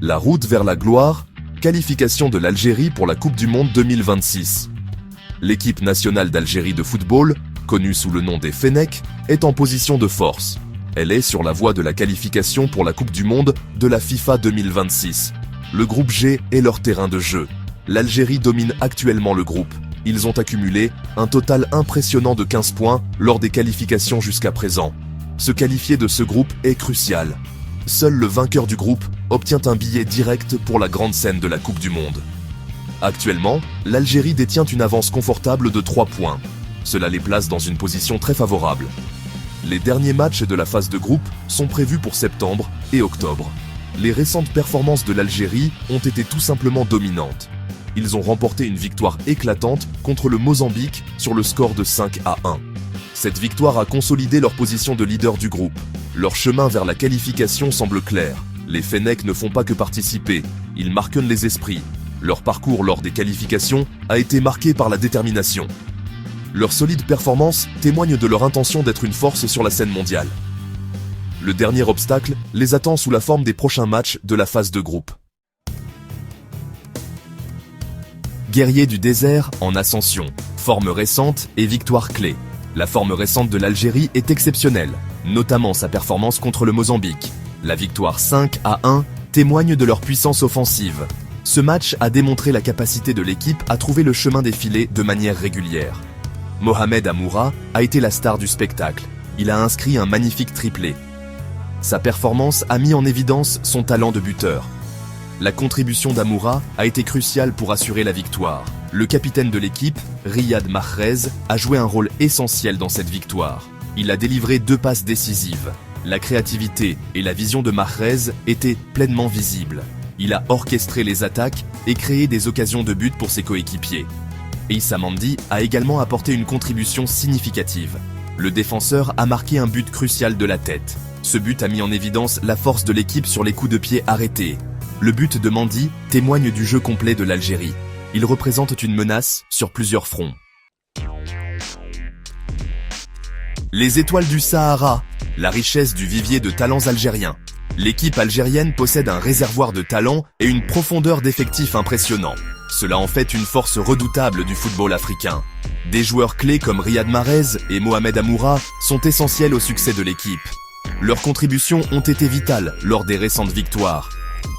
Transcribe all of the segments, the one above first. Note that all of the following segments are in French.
La route vers la gloire, qualification de l'Algérie pour la Coupe du Monde 2026. L'équipe nationale d'Algérie de football, connue sous le nom des Fennecs, est en position de force. Elle est sur la voie de la qualification pour la Coupe du Monde de la FIFA 2026. Le groupe G est leur terrain de jeu. L'Algérie domine actuellement le groupe. Ils ont accumulé un total impressionnant de 15 points lors des qualifications jusqu'à présent. Se qualifier de ce groupe est crucial. Seul le vainqueur du groupe obtient un billet direct pour la grande scène de la Coupe du Monde. Actuellement, l'Algérie détient une avance confortable de 3 points. Cela les place dans une position très favorable. Les derniers matchs de la phase de groupe sont prévus pour septembre et octobre. Les récentes performances de l'Algérie ont été tout simplement dominantes. Ils ont remporté une victoire éclatante contre le Mozambique sur le score de 5-1. Cette victoire a consolidé leur position de leader du groupe. Leur chemin vers la qualification semble clair. Les Fennecs ne font pas que participer, ils marquent les esprits. Leur parcours lors des qualifications a été marqué par la détermination. Leur solide performance témoigne de leur intention d'être une force sur la scène mondiale. Le dernier obstacle les attend sous la forme des prochains matchs de la phase de groupe. Guerriers du désert en ascension, forme récente et victoire clé. La forme récente de l'Algérie est exceptionnelle, notamment sa performance contre le Mozambique. La victoire 5-1 témoigne de leur puissance offensive. Ce match a démontré la capacité de l'équipe à trouver le chemin des filets de manière régulière. Mohamed Amoura a été la star du spectacle. Il a inscrit un magnifique triplé. Sa performance a mis en évidence son talent de buteur. La contribution d'Amoura a été cruciale pour assurer la victoire. Le capitaine de l'équipe, Riyad Mahrez, a joué un rôle essentiel dans cette victoire. Il a délivré 2 passes décisives. La créativité et la vision de Mahrez étaient pleinement visibles. Il a orchestré les attaques et créé des occasions de but pour ses coéquipiers. Issa Mandi a également apporté une contribution significative. Le défenseur a marqué un but crucial de la tête. Ce but a mis en évidence la force de l'équipe sur les coups de pied arrêtés. Le but de Mandi témoigne du jeu complet de l'Algérie. Il représente une menace sur plusieurs fronts. Les étoiles du Sahara, la richesse du vivier de talents algériens. L'équipe algérienne possède un réservoir de talents et une profondeur d'effectifs impressionnant. Cela en fait une force redoutable du football africain. Des joueurs clés comme Riyad Mahrez et Mohamed Amoura sont essentiels au succès de l'équipe. Leurs contributions ont été vitales lors des récentes victoires.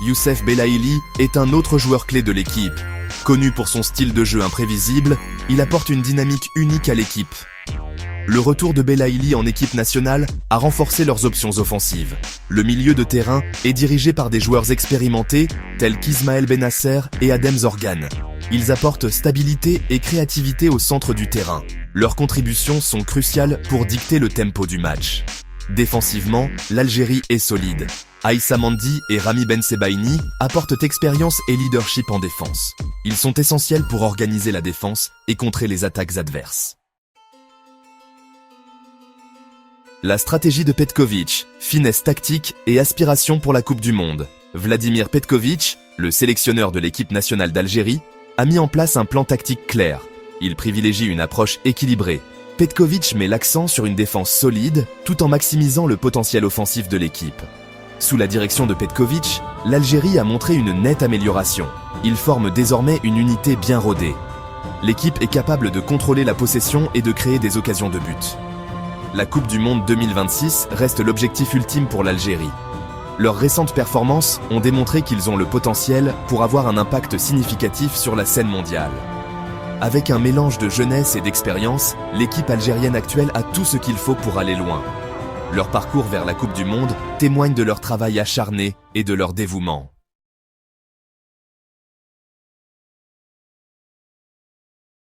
Youssef Belaïli est un autre joueur clé de l'équipe. Connu pour son style de jeu imprévisible, il apporte une dynamique unique à l'équipe. Le retour de Belaïli en équipe nationale a renforcé leurs options offensives. Le milieu de terrain est dirigé par des joueurs expérimentés tels qu'Ismaël Benasser et Adem Zorgan. Ils apportent stabilité et créativité au centre du terrain. Leurs contributions sont cruciales pour dicter le tempo du match. Défensivement, l'Algérie est solide. Issa Mandi et Rami Bensebaini apportent expérience et leadership en défense. Ils sont essentiels pour organiser la défense et contrer les attaques adverses. La stratégie de Petković, finesse tactique et aspiration pour la Coupe du Monde. Vladimir Petković, le sélectionneur de l'équipe nationale d'Algérie, a mis en place un plan tactique clair. Il privilégie une approche équilibrée. Petković met l'accent sur une défense solide tout en maximisant le potentiel offensif de l'équipe. Sous la direction de Petković, l'Algérie a montré une nette amélioration. Il forme désormais une unité bien rodée. L'équipe est capable de contrôler la possession et de créer des occasions de but. La Coupe du Monde 2026 reste l'objectif ultime pour l'Algérie. Leurs récentes performances ont démontré qu'ils ont le potentiel pour avoir un impact significatif sur la scène mondiale. Avec un mélange de jeunesse et d'expérience, l'équipe algérienne actuelle a tout ce qu'il faut pour aller loin. Leur parcours vers la Coupe du Monde témoigne de leur travail acharné et de leur dévouement.